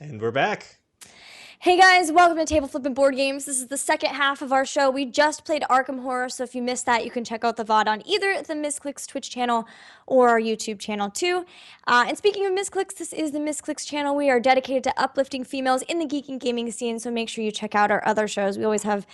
And we're back. Hey guys, welcome to Table Flippin' Board Games. This is the second half of our show. We just played Arkham Horror, so if you missed that, you can check out the VOD on either the Misscliks Twitch channel or our YouTube channel too. And speaking of Misscliks, this is the Misscliks channel. We are dedicated to uplifting females in the geek and gaming scene, so make sure you check out our other shows. We always have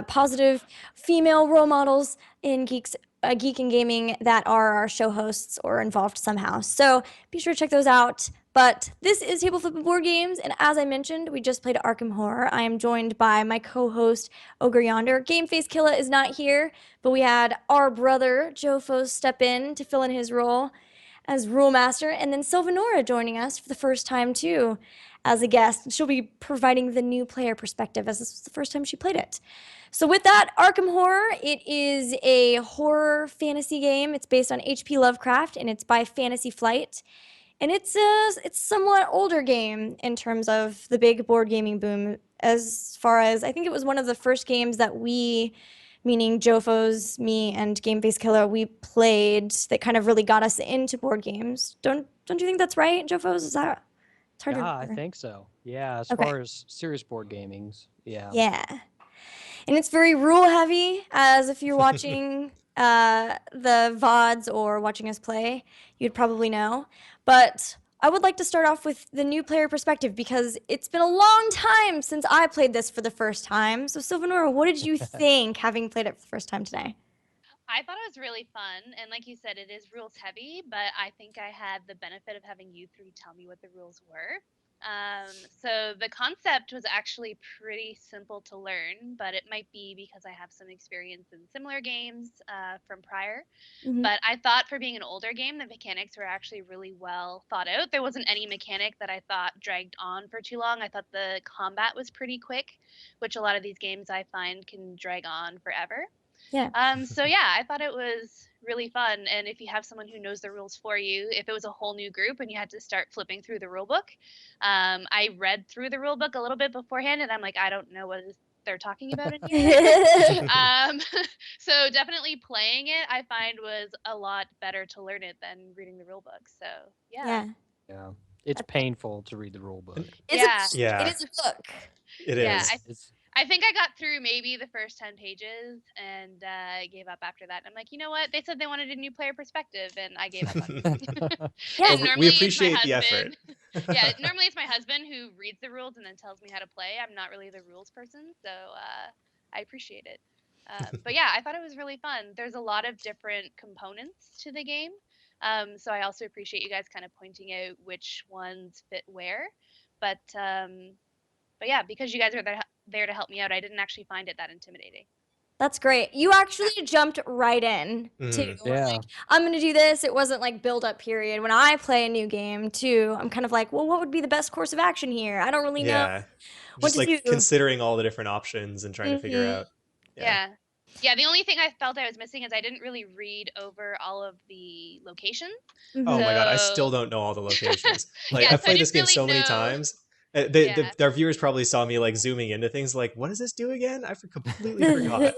positive female role models in geek and gaming that are our show hosts or involved somehow. So be sure to check those out. But this is Table Flippin' Board Games, and as I mentioned, we just played Arkham Horror. I am joined by my co-host, Ogre Yonder. Game Face Killa is not here, but we had our brother, Jofo, step in to fill in his role as Rule Master, and then Sylvanora joining us for the first time, too, as a guest. She'll be providing the new player perspective, as this was the first time she played it. So with that, Arkham Horror, it is a horror fantasy game. It's based on H.P. Lovecraft, and it's by Fantasy Flight. And it's a somewhat older game in terms of the big board gaming boom. As far as I think it was one of the first games that we, meaning Jofo's, me, and Game Face Killer, we played that kind of really got us into board games. Don't you think that's right, Jofo's? Is that it's hard to Yeah, I remember. think so. Yeah, as Okay. far as serious board gamings, yeah. Yeah. And it's very rule heavy, as if you're watching the VODs or watching us play, you'd probably know. But I would like to start off with the new player perspective because it's been a long time since I played this for the first time. So Sylvanora, what did you think having played it for the first time today? I thought it was really fun, and like you said, it is rules heavy, but I think I had the benefit of having you three tell me what the rules were. So the concept was actually pretty simple to learn, but it might be because I have some experience in similar games from prior. Mhm. But I thought for being an older game, the mechanics were actually really well thought out. There wasn't any mechanic that I thought dragged on for too long. I thought the combat was pretty quick, which a lot of these games I find can drag on forever. Yeah. So yeah, I thought it was really fun. And if you have someone who knows the rules for you, if it was a whole new group and you had to start flipping through the rule book, I read through the rule book a little bit beforehand, and I'm like, I don't know what they're talking about in here. So definitely playing it, I find was a lot better to learn it than reading the rule book. So yeah, Yeah. It's painful to read the rule book. yeah, Yeah, It is a book. it yeah. is. It's I think I got through maybe the first 10 pages and gave up after that. I'm like, you know what? They said they wanted a new player perspective, and I gave up on it. Yeah. And Well, normally we it's my appreciate the husband. effort. Yeah, normally it's my husband who reads the rules and then tells me how to play. I'm not really the rules person, so I appreciate it. But yeah, I thought it was really fun. There's a lot of different components to the game. So I also appreciate you guys kind of pointing out which ones fit where. But yeah, because you guys are there to help me out, I didn't actually find it that intimidating. That's great. You actually jumped right in too. yeah. I'm gonna do this. It wasn't like build up period. When I play a new game too, I'm kind of like, well, what would be the best course of action here? I don't really know Yeah, what just to do. like considering all the different options and trying to figure Mhm. out. Yeah. Yeah. Yeah, the only thing I felt I was missing is I didn't really read over all of the locations. Oh Mhm. my God, I still So don't know all the locations. Like yeah, I've so I played this didn't game really so many know. times. Yeah. Our viewers probably saw me like zooming into things like, what does this do again? Completely forgot.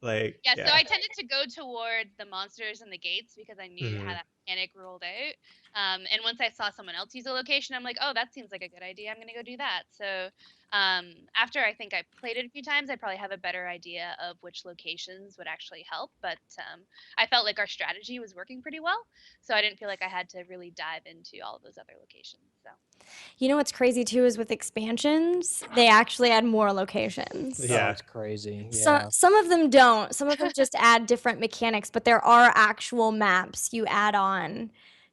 Like, Yeah, so yeah. I tended to go towards the monsters and the gates because I knew how Hmm. that mechanic rolled out. And once I saw someone else use a location, I'm like, oh, that seems like a good idea. I'm going to go do that. So after I think I played it a few times, I probably have a better idea of which locations would actually help. But I felt like our strategy was working pretty well. So I didn't feel like I had to really dive into all of those other locations. So You know what's crazy too is with expansions, they actually add more locations. Oh, Yeah. it's crazy. So, Yeah. some of them don't. Some of them just add different mechanics, but there are actual maps you add on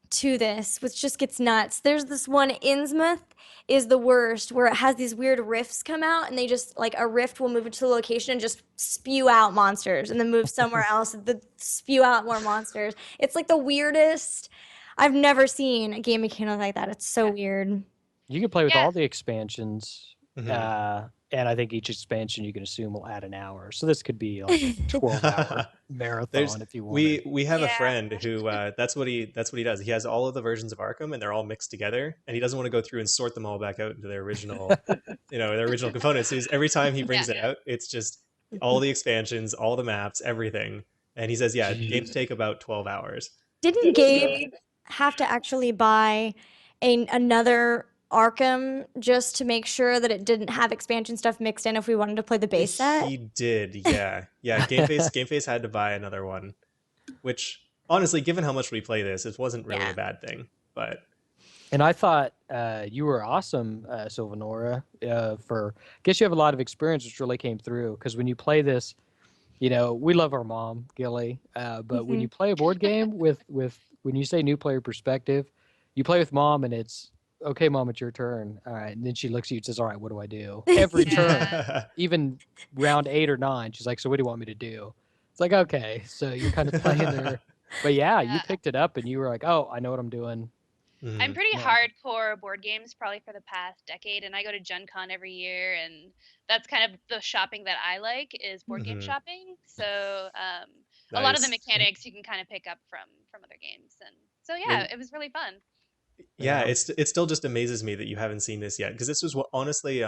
to this, which just gets nuts. There's this one, Innsmouth is the worst, where it has these weird rifts come out, and they just like a rift will move into the location and just spew out monsters, and then move somewhere else and spew out more monsters. It's like the weirdest. I've never seen a game mechanic like that. It's so yeah. weird. You can play with Yeah. all the expansions. Mhm. And I think each expansion you can assume will add an hour. So this could be like a 12-hour marathon if you wanted. We have a Yeah. friend who that's what he does. He has all of the versions of Arkham and they're all mixed together, and he doesn't want to go through and sort them all back out into their original, their original components. So every time he brings Yeah. it out, it's just all the expansions, all the maps, everything. And he says, yeah, games Jeez. take about 12 hours. Didn't Gabe have to actually buy another Arkham just to make sure that it didn't have expansion stuff mixed in if we wanted to play the base set? He did, yeah. Yeah, Game Face had to buy another one, which honestly, given how much we play this, it wasn't really a bad thing. But And I thought you were awesome, Sylvanora. For I guess you have a lot of experience, which really came through. Because when you play this, you know, we love our mom, Gilly. But when you play a board game with when you say new player perspective, you play with mom, and it's okay, mom, it's your turn. All right, and then she looks at you and says, "All right, what do I do?" Every turn, even round 8 or 9, she's like, "So what do you want me to do?" It's like, okay, so you're kind of playing there. But yeah, you picked it up, and you were like, "Oh, I know what I'm doing." I'm pretty hardcore board games probably for the past decade, and I go to Gen Con every year, and that's kind of the shopping that I like is board game shopping. So a lot of the mechanics you can kind of pick up from other games, and so yeah, it was really fun. Yeah, it still just amazes me that you haven't seen this yet, because this was honestly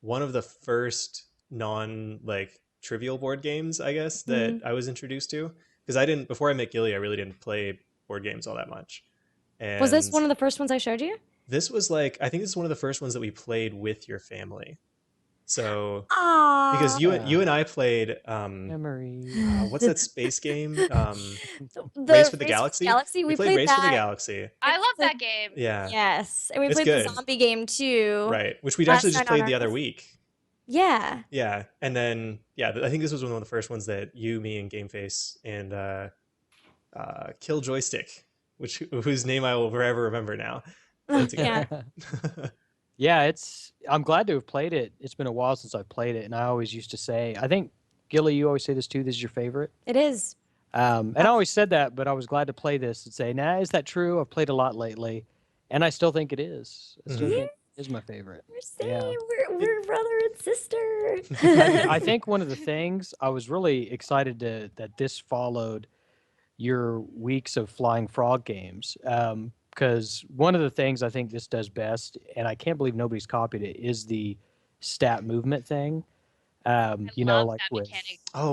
one of the first non like trivial board games, I guess, that I was introduced to, because I didn't before I met Gilly, I really didn't play board games all that much. And Was this one of the first ones I showed you? this was like, I think this is one of the first ones that we played with your family. So because you and I played Memory. what's that space game? The Race for the Galaxy. We played Race for the that. Galaxy. I love that game. Yeah. Yes, and we It's played good. the zombie game too. Right, which we'd last actually just night on played the our other list. week. Yeah. Yeah, and then I think this was one of the first ones that you, me, and Gameface and Kill Joystick, whose name I will forever remember now. Played together. Yeah, I'm glad to have played it. It's been a while since I've played it, and I always used to say, I think Gilly, you always say this too. This is your favorite. It is. And I always said that, but I was glad to play this and say, nah, is that true? I've played a lot lately, and I still think it is. I still think it is my favorite. We're saying we're brother and sister. I think one of the things I was really excited that this followed your weeks of Flying Frog games. Because one of the things I think this does best, and I can't believe nobody's copied it, is the stat movement thing. You know, like with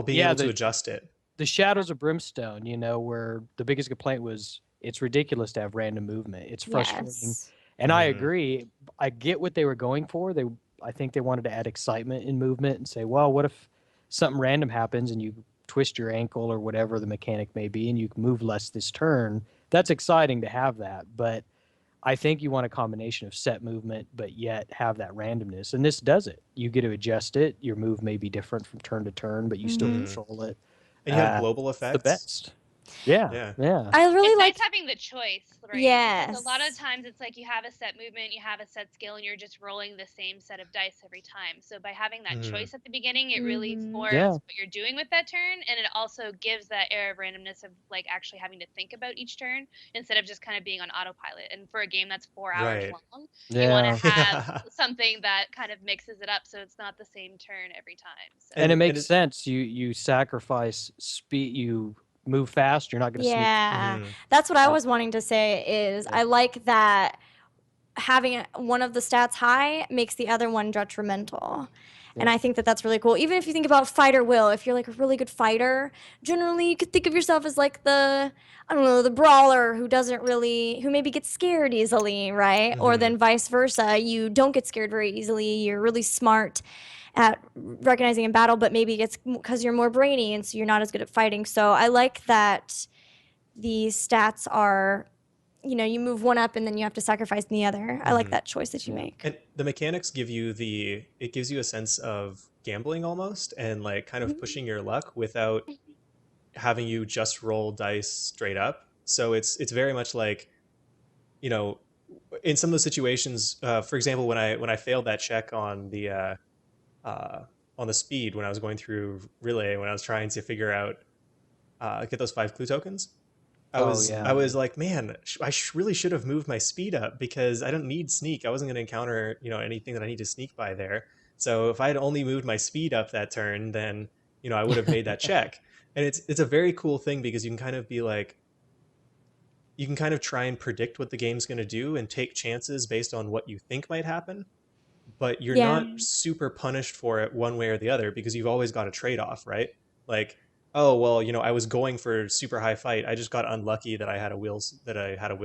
being able to adjust it. The Shadows of Brimstone, you know, where the biggest complaint was it's ridiculous to have random movement. It's frustrating. Yes. And I agree. I get what they were going for. I think they wanted to add excitement in movement and say, well, what if something random happens and you twist your ankle or whatever the mechanic may be and you can move less this turn? That's exciting to have that. But I think you want a combination of set movement, but yet have that randomness. And this does it. You get to adjust it. Your move may be different from turn to turn, but you still control it. And you have global effects. The best. Yeah. I really like having the choice, right? Yes. Because a lot of times it's like you have a set movement, you have a set skill, and you're just rolling the same set of dice every time. So by having that choice at the beginning, it really forms what you're doing with that turn, and it also gives that air of randomness of like actually having to think about each turn instead of just kind of being on autopilot. And for a game that's 4 hours long, you want to have something that kind of mixes it up so it's not the same turn every time. So. And it makes sense. You sacrifice speed. You move fast, you're not going to sneak. That's what I was wanting to say is I like that having one of the stats high makes the other one detrimental. And I think that that's really cool. Even if you think about fighter will, if you're like a really good fighter, generally you could think of yourself as like the brawler who maybe gets scared easily, right? Or then vice versa. You don't get scared very easily. You're really smart at recognizing in battle, but maybe it's because you're more brainy and so you're not as good at fighting. So I like that the stats are, you move one up and then you have to sacrifice the other. I like that choice that you make. And the mechanics gives you a sense of gambling almost, and like kind of pushing your luck without having you just roll dice straight up. So it's very much like, in some of those situations, for example, when I failed that check on the speed when I was going through relay, when I was trying to figure out get those 5 clue tokens, I was like, man, I really should have moved my speed up because I don't need sneak. I wasn't going to encounter anything that I need to sneak by there. So if I had only moved my speed up that turn, then I would have made that check. And it's a very cool thing because you can kind of be like, you can kind of try and predict what the game's going to do and take chances based on what you think might happen. But you're not super punished for it one way or the other because you've always got a trade-off, right? Like, oh, well, I was going for super high fight. I just got unlucky that I had a wheel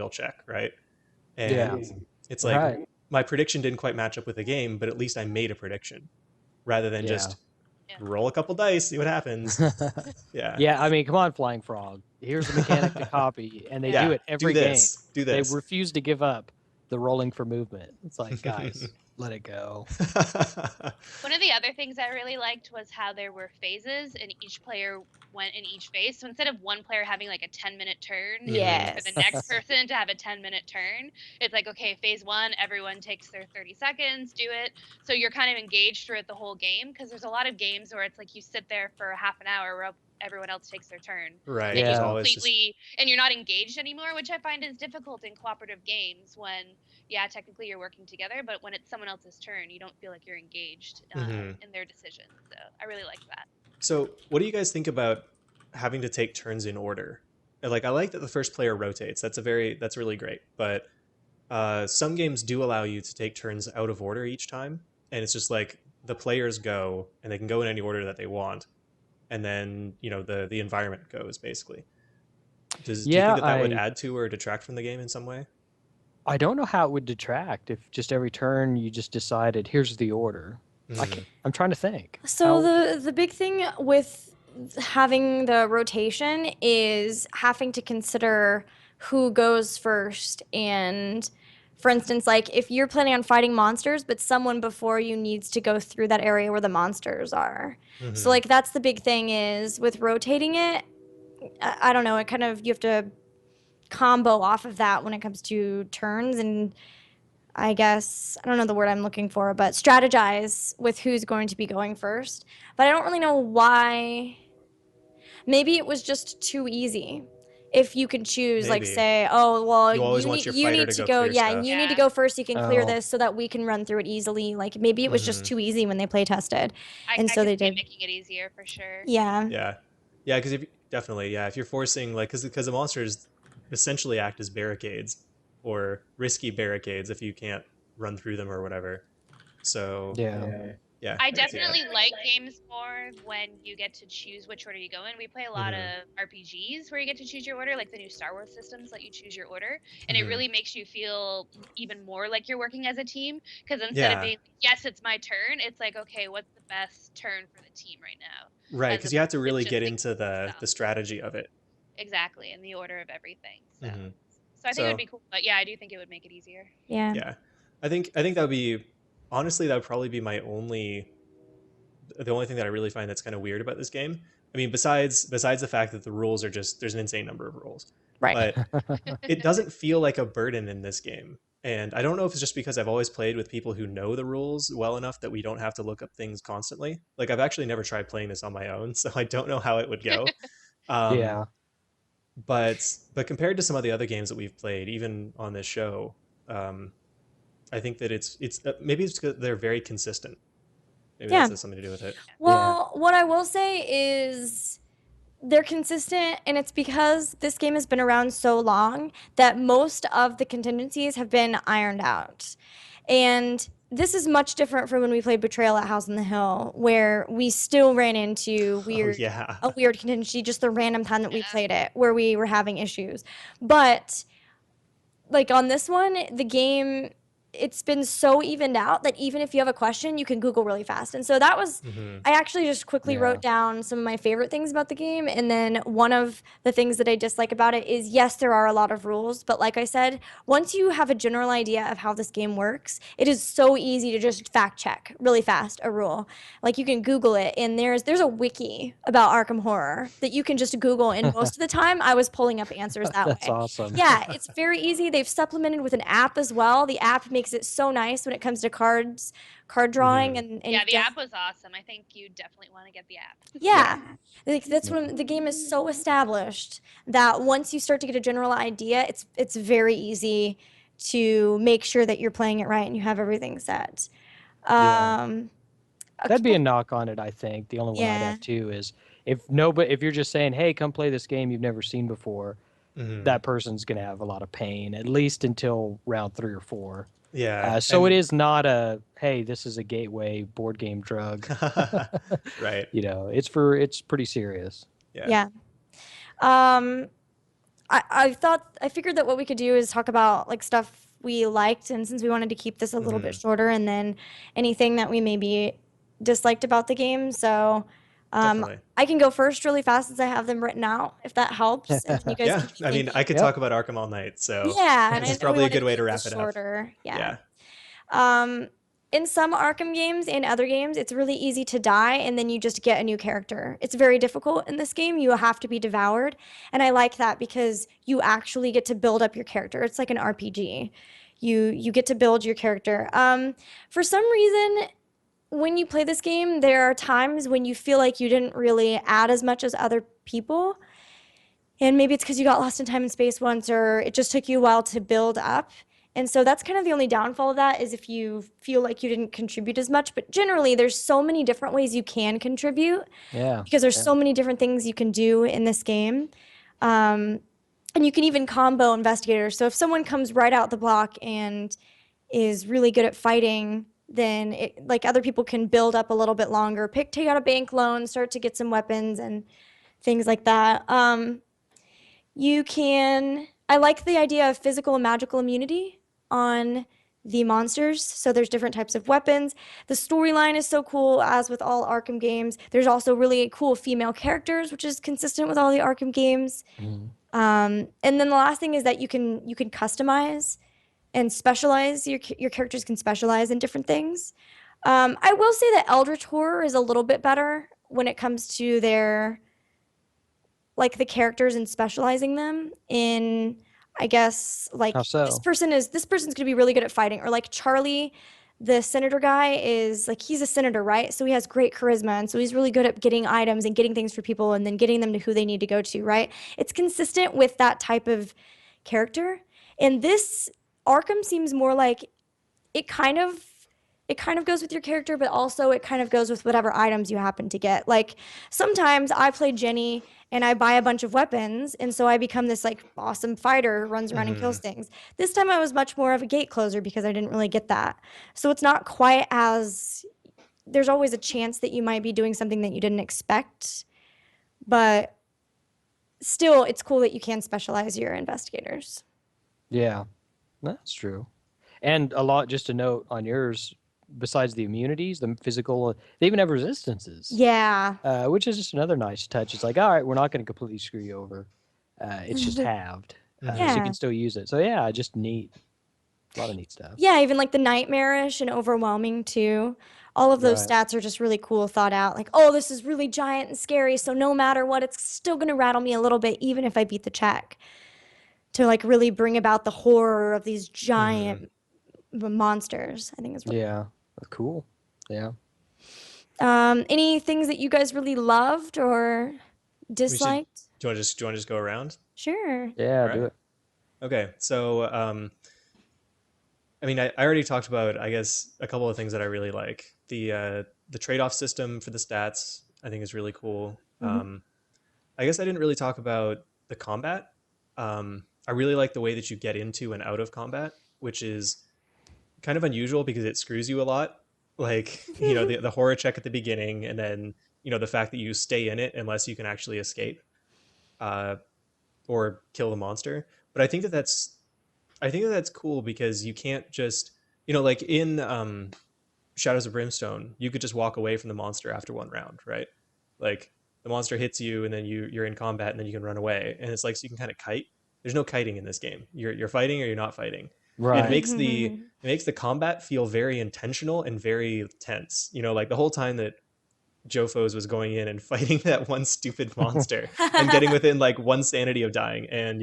check, right? And it's like, my prediction didn't quite match up with the game, but at least I made a prediction rather than Yeah. just Yeah. roll a couple dice, see what happens. Yeah. Yeah, I mean, come on, Flying Frog. Here's the mechanic to copy, and they Yeah. do it every game. Do They this. refuse to give up the rolling for movement. It's like, guys, let it go. One of the other things I really liked was how there were phases and each player went in each phase. So instead of one player having like a 10-minute turn and waiting for the Yes. next person to have a 10-minute turn, it's like, okay, phase 1, everyone takes their 30 seconds, do it. So you're kind of engaged throughout the whole game, because there's a lot of games where it's like you sit there for a half an hour where everyone else takes their turn. Right. And you There's Yeah. always completely, and you're not engaged anymore, which I find is difficult in cooperative games when, yeah, technically you're working together, but when it's someone else's turn, you don't feel like you're engaged in their decisions. So I really like that. So, what do you guys think about having to take turns in order? Like, I like that the first player rotates. That's really great. But some games do allow you to take turns out of order each time, and it's just like the players go, and they can go in any order that they want, and then the environment goes basically. Do you think that would add to or detract from the game in some way? I don't know how it would detract if just every turn you just decided, here's the order. I'm trying to think. So the big thing with having the rotation is having to consider who goes first. And for instance, like if you're planning on fighting monsters, but someone before you needs to go through that area where the monsters are. So like that's the big thing is with rotating it, I don't know, it kind of, you have to combo off of that when it comes to turns, and I guess, I don't know the word I'm looking for, but strategize with who's going to be going first. But I don't really know why. Maybe it was just too easy. If you can choose, like Maybe. say, oh, well, You always want your you fighter need to to go go, clear yeah, stuff. you need to Yeah. go first, you can clear Oh. this so that we can run through it easily. Like maybe it was just too easy when they play tested. And I so can they see it did. making it easier for sure. Yeah. Yeah, because if you're forcing, like, because the monsters essentially act as barricades or risky barricades if you can't run through them or whatever. So yeah, I can see that. definitely like games more when you get to choose which order you go in. We play a lot of RPGs where you get to choose your order, like the new Star Wars systems let you choose your order, and it really makes you feel even more like you're working as a team. Because instead of being, yes, it's my turn, it's like, okay, what's the best turn for the team right now? Right, because you have to really just get the into the stuff. strategy of it. Exactly, and the order of everything. So, Mhm. so I think it would be cool. But yeah, I do think it would make it easier. Yeah. Yeah, I think that would be, honestly, that would probably be the only thing that I really find that's kind of weird about this game. I mean, besides the fact that the rules are just, there's an insane number of rules, Right. but it doesn't feel like a burden in this game. And I don't know if it's just because I've always played with people who know the rules well enough that we don't have to look up things constantly. Like, I've actually never tried playing this on my own, so I don't know how it would go. Yeah. But compared to some of the other games that we've played, even on this show, I think that it's maybe it's because they're very consistent. Maybe Yeah. that has something to do with it. Well, what I will say is they're consistent, and it's because this game has been around so long that most of the contingencies have been ironed out. And this is much different from when we played Betrayal at House on the Hill, where we still ran into a weird contingency just the random time that we played it, where we were having issues. But like on this one, the game, it's been so evened out that even if you have a question, you can Google really fast. And so that was, I actually just quickly wrote down some of my favorite things about the game. And then one of the things that I dislike about it is, yes, there are a lot of rules. But like I said, once you have a general idea of how this game works, it is so easy to just fact check really fast a rule. Like you can Google it, and there's a wiki about Arkham Horror that you can just Google. And most of the time I was pulling up answers that way. That's awesome. Yeah, it's very easy. They've supplemented with an app as well. The app makes it so nice when it comes to card drawing and yeah, the app was awesome. I think you definitely want to get the app. Yeah. Like that's when the game is so established that once you start to get a general idea, it's very easy to make sure that you're playing it right and you have everything set. That'd be a knock on it, I think. The only one I'd have too is if you're just saying, hey, come play this game you've never seen before, that person's going to have a lot of pain, at least until round 3 or 4. Yeah. So it is not a, hey, this is a gateway board game drug. Right. It's pretty serious. Yeah. I figured that what we could do is talk about like stuff we liked, and since we wanted to keep this a little bit Mhm. shorter, and then anything that we maybe disliked about the game. So Definitely. I can go first really fast since I have them written out, if that helps, and then you guys Yeah, can keep I mean, thinking. I could Yep. talk about Arkham all night, so Yeah, and this I is know we probably a wanted good to way to keep wrap this it up. shorter. Yeah. Yeah. Um, in some Arkham games and other games, it's really easy to die and then you just get a new character. It's very difficult in this game. You have to be devoured. And I like that because you actually get to build up your character. It's like an RPG. You get to build your character. For some reason, when you play this game, there are times when you feel like you didn't really add as much as other people. And maybe it's because you got lost in time and space once, or it just took you a while to build up. And so that's kind of the only downfall of that is if you feel like you didn't contribute as much. But generally, there's so many different ways you can contribute Yeah. because there's Yeah. so many different things you can do in this game. And you can even combo investigators. So if someone comes right out the block and is really good at fighting, then like other people can build up a little bit longer, take out a bank loan, start to get some weapons and things like that. I like the idea of physical and magical immunity on the monsters. So there's different types of weapons. The storyline is so cool, as with all Arkham games. There's also really cool female characters, which is consistent with all the Arkham games. Mhm. And then the last thing is that you can customize and specialize. Your characters can specialize in different things. I will say that Eldritch Horror is a little bit better when it comes to their like the characters and specializing them in, I guess, like How so? this person's gonna be really good at fighting, or like Charlie, the senator guy, is like he's a senator, right? So he has great charisma, and so he's really good at getting items and getting things for people and then getting them to who they need to go to, right? It's consistent with that type of character. And this Arkham seems more like it kind of goes with your character, but also it kind of goes with whatever items you happen to get. Like sometimes I play Jenny and I buy a bunch of weapons, and so I become this like awesome fighter who runs around and kills Mhm. things. This time I was much more of a gate closer because I didn't really get that. So it's not quite as there's always a chance that you might be doing something that you didn't expect, but still it's cool that you can specialize your investigators. Yeah, that's true. And a lot, just a note on yours, besides the immunities, the physical, they even have resistances, Yeah. which is just another nice touch. It's like, all right, we're not going to completely screw you over. It's just halved, so you Yeah. can still use it. So yeah, just neat. A lot of neat stuff. Yeah, even like the nightmarish and overwhelming too. All of those Right. stats are just really cool, thought out. Like, oh, this is really giant and scary, so no matter what, it's still gonna rattle me a little bit, even if I beat the check. To like really bring about the horror of these Mhm. giant monsters, I think is really. Yeah. Cool. Yeah. Any things that you guys really loved or We should. disliked? Do you want to just go around? Sure. Yeah. All Do right. it. Okay. So, I mean, I already talked about, I guess, a couple of things that I really like. The trade-off system for the stats, I think, is really cool. Mhm. I guess I didn't really talk about the combat. I really like the way that you get into and out of combat, which is kind of unusual because it screws you a lot. Like, the horror check at the beginning, and then, the fact that you stay in it unless you can actually escape uh, or kill the monster. But I think that that's cool because you can't just, like in Shadows of Brimstone, you could just walk away from the monster after one round, right? Like the monster hits you, and then you're in combat, and then you can run away, and it's like so you can kind of kite. There's no kiting in this game. You're fighting or you're not fighting. It Right. makes the combat feel very intentional and very tense. Like the whole time that Jofos was going in and fighting that one stupid monster and getting within like one sanity of dying, and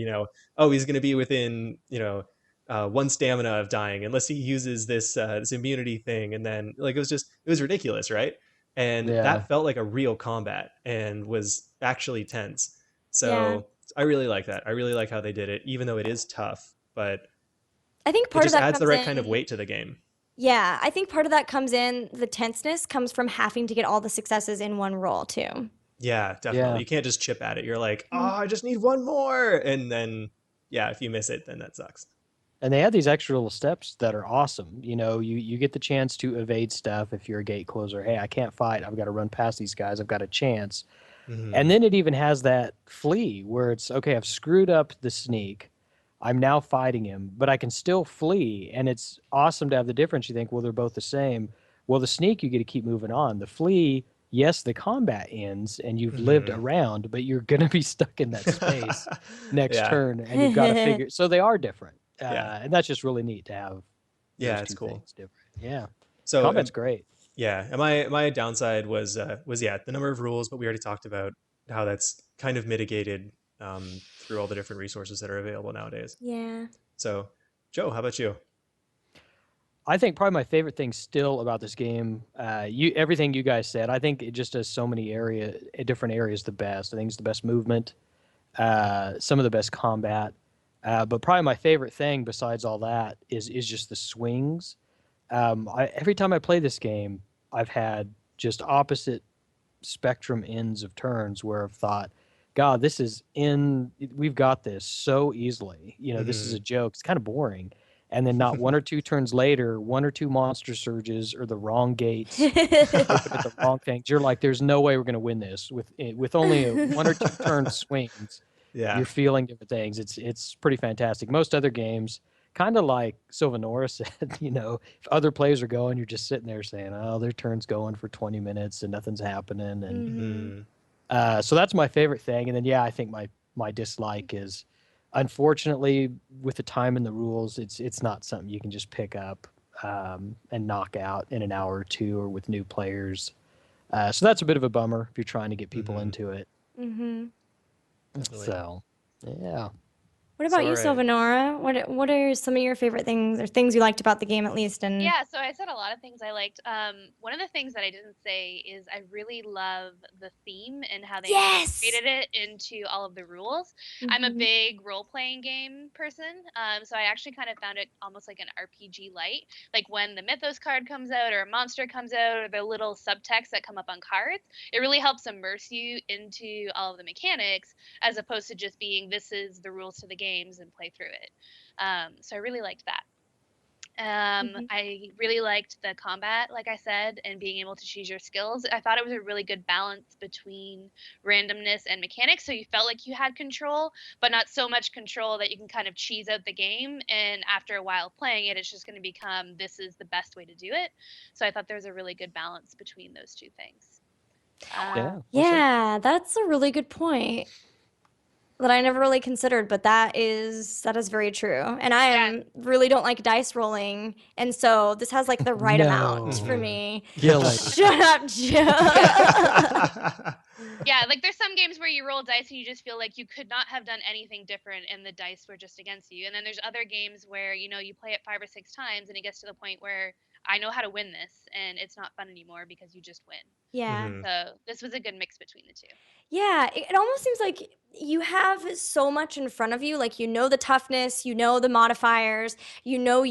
oh, he's going to be within one stamina of dying unless he uses this immunity thing, and then like it was ridiculous, right? And Yeah. that felt like a real combat and was actually tense. Yeah. So I really like that. I really like how they did it, even though it is tough, but I think it part of just that adds the comes right kind of in. weight to the game. Yeah, I think part of that comes in the tenseness comes from having to get all the successes in one roll too. Yeah, definitely. Yeah. You can't just chip at it. You're like, oh, Mhm. I just need one more. And then, yeah, if you miss it, then that sucks. And they have these extra little steps that are awesome. You get the chance to evade stuff if you're a gate closer. Hey, I can't fight. I've got to run past these guys. I've got a chance. Mhm. And then it even has that flee where it's okay, I've screwed up the sneak. I'm now fighting him, but I can still flee. And it's awesome to have the difference. You think, well, they're both the same. Well, the sneak, you get to keep moving on. The flee, yes, the combat ends and you've lived Mhm. around, but you're going to be stuck in that space next Yeah. turn. And you've got to figure. So they are different. Yeah. And that's just really neat to have Yeah, those it's two cool. things different. Yeah. So Combat's great. yeah, and my downside was yeah, the number of rules, but we already talked about how that's kind of mitigated through all the different resources that are available nowadays. Yeah. So, Joe, how about you? I think probably my favorite thing still about this game, everything you guys said. I think it just does so many different areas the best. I think it's the best movement, some of the best combat, but probably my favorite thing besides all that is just the swings. Every time I play this game, I've had just opposite spectrum ends of turns where I've thought, God, we've got this so easily. This is Hmm. a joke. It's kind of boring. And then not one or two turns later, one or two monster surges or the wrong gates open at the wrong things. You're like, there's no way we're going to win this with only a one or two turn swings. Yeah. You're feeling different things. It's pretty fantastic. Most other games, kind of like Sylvanora said, if other players are going, you're just sitting there saying, "Oh, their turn's going for 20 minutes and nothing's happening." And Mhm. Hmm. so that's my favorite thing. And then I think my dislike is, unfortunately, with the time and the rules, it's not something you can just pick up and knock out in an hour or two or with new players. So that's a bit of a bummer if you're trying to get people Hmm. into it. Mhm. Definitely. So, yeah. What So, about all you, right. Sylvanora? What are some of your favorite things or things you liked about the game at least? And Yeah, so I said a lot of things I liked. One of the things that I didn't say is I really love the theme and how they yes. incorporated it into all of the rules. I'm a Mhm. big role-playing game person, so I actually kind of found it almost like an RPG light. Like when the Mythos card comes out, or a monster comes out, or the little subtext that come up on cards, it really helps immerse you into all of the mechanics, as opposed to just being this is the rules to the games and play through it. So I really liked that. Mhm. I really liked the combat, like I said, and being able to choose your skills. I thought it was a really good balance between randomness and mechanics. So you felt like you had control, but not so much control that you can kind of cheese out the game. And after a while playing it, it's just going to become this is the best way to do it. So I thought there was a really good balance between those two things. Yeah. Well said. Yeah, that's a really good point that I never really considered, but that is very true. And I Yeah, am really don't like dice rolling, and so this has like the right amount for No. Hmm. me. Gilly. Shut up, yeah. Joe. Yeah, like there's some games where you roll dice and you just feel like you could not have done anything different and the dice were just against you. And then there's other games where, you play it 5 or 6 times and it gets to the point where I know how to win this and it's not fun anymore because you just win. Yeah. Hmm. So this was a good mix between the two. Yeah, it almost seems like you have so much in front of you. Like, you know the toughness, you know the modifiers, you know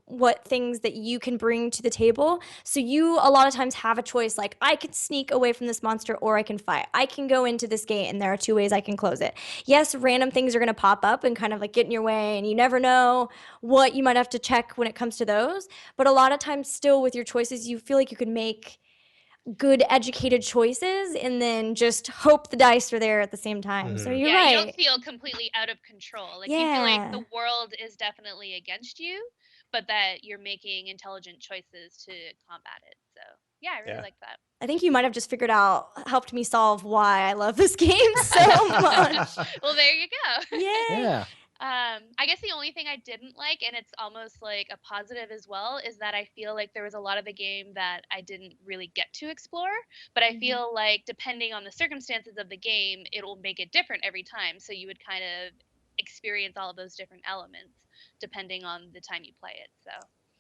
what things that you can bring to the table. So you a lot of times have a choice, like, I can sneak away from this monster or I can fight. I can go into this gate and there are two ways I can close it. Yes, random things are going to pop up and kind of like get in your way, and you never know what you might have to check when it comes to those. But a lot of times still with your choices, you feel like you can make good educated choices and then just hope the dice are there at the same time. So Hmm. you're Yeah, you don't right. feel completely out of control. Like you feel like the Yeah. world is definitely against you, but that you're making intelligent choices to combat it. So yeah, I really Yeah. like that. I think you might have just figured out, helped me solve why I love this game so much. Well, there you go. Yay. Yeah. I guess the only thing I didn't like, and it's almost like a positive as well, is that I feel like there was a lot of the game that I didn't really get to explore. But I Mhm. feel like depending on the circumstances of the game, it'll make it different every time. So you would kind of experience all of those different elements depending on the time you play it. So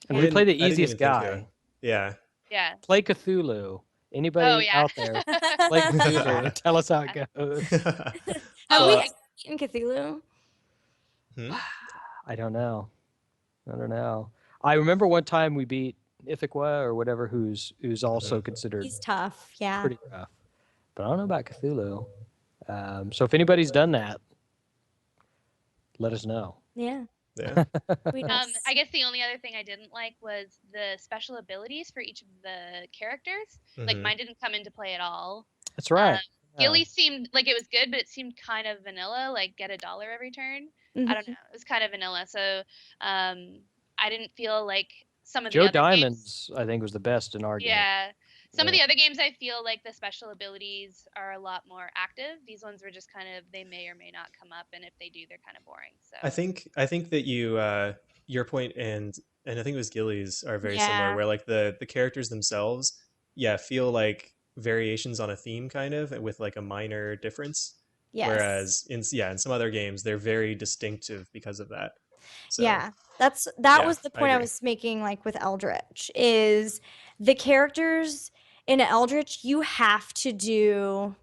And I we Yeah. play didn't the I didn't easiest even think to. guy. Yeah. yeah. Play Cthulhu. Oh Anybody yeah. out there? Play Cthulhu and tell us how it goes. Are Oh, we So, I, in Cthulhu? hmm? I don't know. I don't know. I remember one time we beat Ithaca or whatever, who's also Hmm. considered He's tough. Yeah. pretty rough. But I don't know about Cthulhu. So if anybody's done that, let us know. Yeah. Yeah. Tweet us. I guess the only other thing I didn't like was the special abilities for each of the characters. Like Hmm. mine didn't come into play at all. That's Um, right. Yeah. Gilly seemed like it was good, but it seemed kind of vanilla, like get a dollar every turn. I don't know. It was kind of vanilla. So I didn't feel like some of the Joe other games. Diamond's, I think, was the best in our game. Yeah. Some of Yeah. the other games, I feel like the special abilities are a lot more active. These ones were just kind of, they may or may not come up, and if they do, they're kind of boring. So I think that your point and I think it was Gilly's are very similar, Yeah. where like the characters themselves, yeah, feel like variations on a theme kind of, with like a minor difference. Yes. Whereas in some other games they're very distinctive because of that. So Yeah. That yeah, was the I point I agree. was making, like with Eldritch, is the characters in Eldritch, you have to do,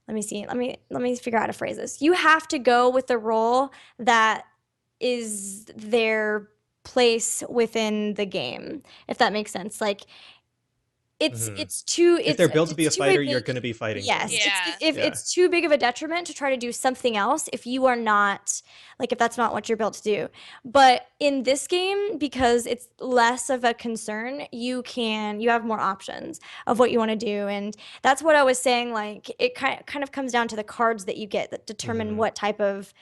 let me see. Let me figure out how to phrase this. You have to go with the role that is their place within the game, if that makes sense. Like Mhm. it's too If they're built to be a it's too fighter, you're big. going to be fighting Yes, them. yeah. if Yeah. it's too big of a detriment to try to do something else if you are not, like, if that's not what you're built to do. But in this game, because it's less of a concern, you have more options of what you want to do, and that's what I was saying. Like, it kind of comes down to the cards that you get that determine Mhm. what type of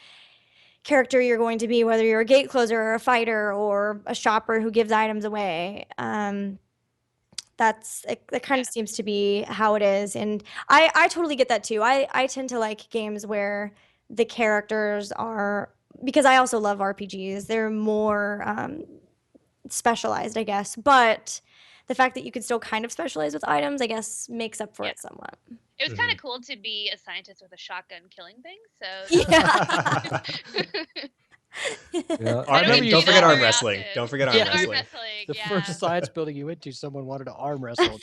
character you're going to be, whether you're a gate closer or a fighter or a shopper who gives items away. That kind Yeah. of seems to be how it is, and I totally get that too. I tend to like games where the characters are, because I also love RPGs. They're more specialized, I guess, but the fact that you can still kind of specialize with items, I guess, makes up for Yeah. it somewhat. It was kind Mhm. of cool to be a scientist with a shotgun killing things. So Yeah. Yeah. I I remember don't you Don't see that forget arm very saying wrestling. often. Don't forget arm Yeah, And arm wrestling. wrestling, the yeah. first science building you went to, someone wanted to arm wrestle. And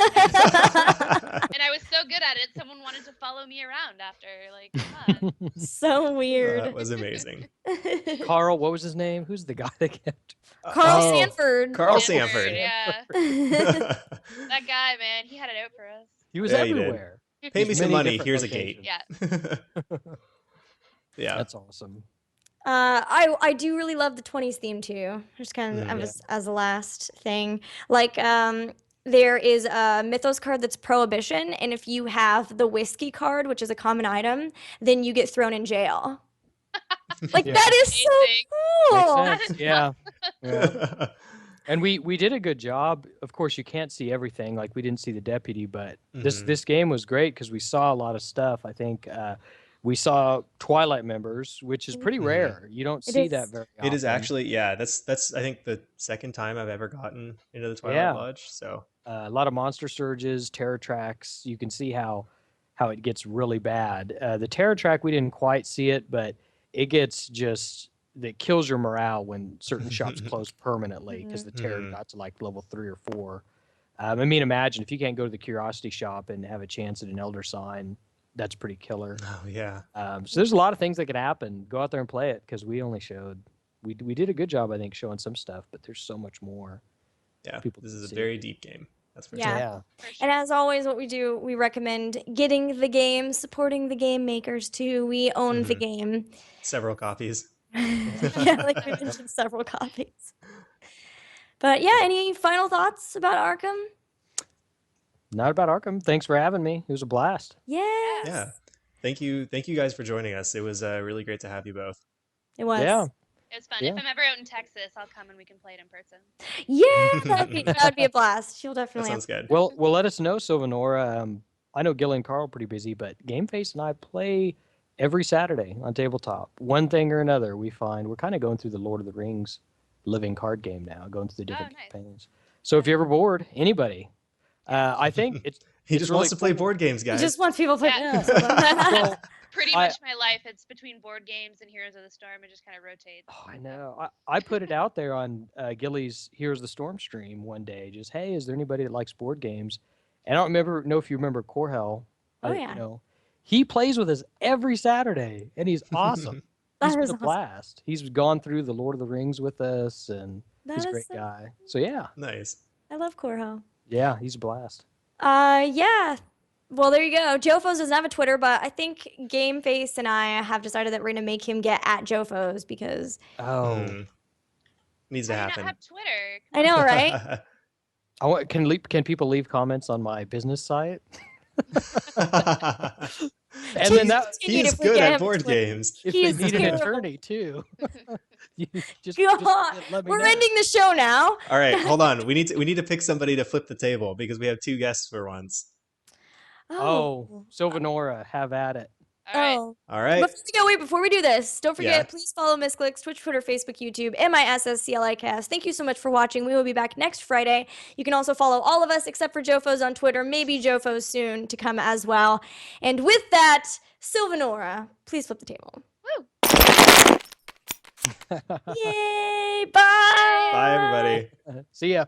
I was so good at it, someone wanted to follow me around after. Like, come on. So That weird. was amazing. Carl, what was his name? Who's the guy that kept? Carl Oh, Sanford. Carl Stanford, Sanford. yeah. yeah, That guy, man, he had it out for us. He was he did. everywhere. Pay There's me some many money. different Here's a gate. locations. Yeah. Yeah. That's awesome. I do really love the 20s theme too. Just kind of Yeah. as a last thing. Like there is a Mythos card that's Prohibition, and if you have the whiskey card, which is a common item, then you get thrown in jail. Like Yeah. that is so Makes cool. sense. Yeah. Yeah. And we did a good job. Of course, you can't see everything. Like we didn't see the deputy, but Mhm. this game was great because we saw a lot of stuff. I think we saw Twilight members, which is pretty Mhm. rare. You don't It see that is. very often. It is actually, yeah. That's I think the second time I've ever gotten into the Twilight Yeah. Lodge. So A lot of monster surges, terror tracks. You can see how it gets really bad. The terror track, we didn't quite see it, but it gets just that kills your morale when certain shops close permanently because the terror Mhm. got to like level 3 or 4. I mean, imagine if you can't go to the curiosity shop and have a chance at an elder sign. That's pretty killer. Oh yeah. So there's a lot of things that could happen. Go out there and play it because we only showed. We did a good job, I think, showing some stuff, but there's so much more. Yeah. People This can is a see. very deep game. That's for Yeah. sure. Yeah. For sure. And as always, what we do, we recommend getting the game, supporting the game makers too. We own the Mhm. game. Several copies. Yeah, like we mentioned, several copies. But yeah, any final thoughts about Arkham? Not about Arkham. Thanks for having me. It was a blast. Yes. Yeah. Thank you guys for joining us. It was really great to have you both. It was. Yeah. It was fun. Yeah. If I'm ever out in Texas, I'll come and we can play it in person. Yeah, that'd be a blast. She'll That definitely sounds good. Well, let us know, Sylvanora. I know Gil and Carl are pretty busy, but Gameface and I play every Saturday on tabletop. One thing or another, we find we're kind of going through the Lord of the Rings living card game now, going through the different nice. campaigns. So if you're ever bored, anybody, I think it's He it's just really wants to play cool. board games, He guys. just wants people to play. Yeah. Well, Pretty I- much my life. It's between board games and Heroes of the Storm. It just kind of rotates. Oh, I know. I put it out there on Gilly's Heroes of the Storm stream one day. Just, hey, is there anybody that likes board games? And I don't know if you remember Corhell. Oh, yeah. You know, he plays with us every Saturday, and he's awesome. That He's been is a awesome. blast. He's gone through the Lord of the Rings with us, and That he's a is great so- guy. So yeah, Nice. I love Corho. yeah, he's a blast. Yeah. Well, there you go. Jofos doesn't have a Twitter, but I think Gameface and I have decided that we're gonna make him get at Jofos because Oh, Mm. Needs to How do you not happen. have Twitter? I know, right? I want, can people leave comments on my business site? And Chase then that continued He's if we good get at him board to win. games. if He's they need an terrible. attorney too. you just God, let me we're know. ending the show now. All right, hold on. We need to pick somebody to flip the table because we have 2 guests for once. Oh, Sylvanora, have at it. All right. Oh. All right. Before we do this, don't forget, Yeah. please follow Misscliks, Twitch, Twitter, Facebook, YouTube, MISSCLIcast. Thank you so much for watching. We will be back next Friday. You can also follow all of us except for Jofos on Twitter, maybe Jofos soon to come as well. And with that, Sylvanora, please flip the table. Woo. Yay! Bye! Bye, everybody. See ya.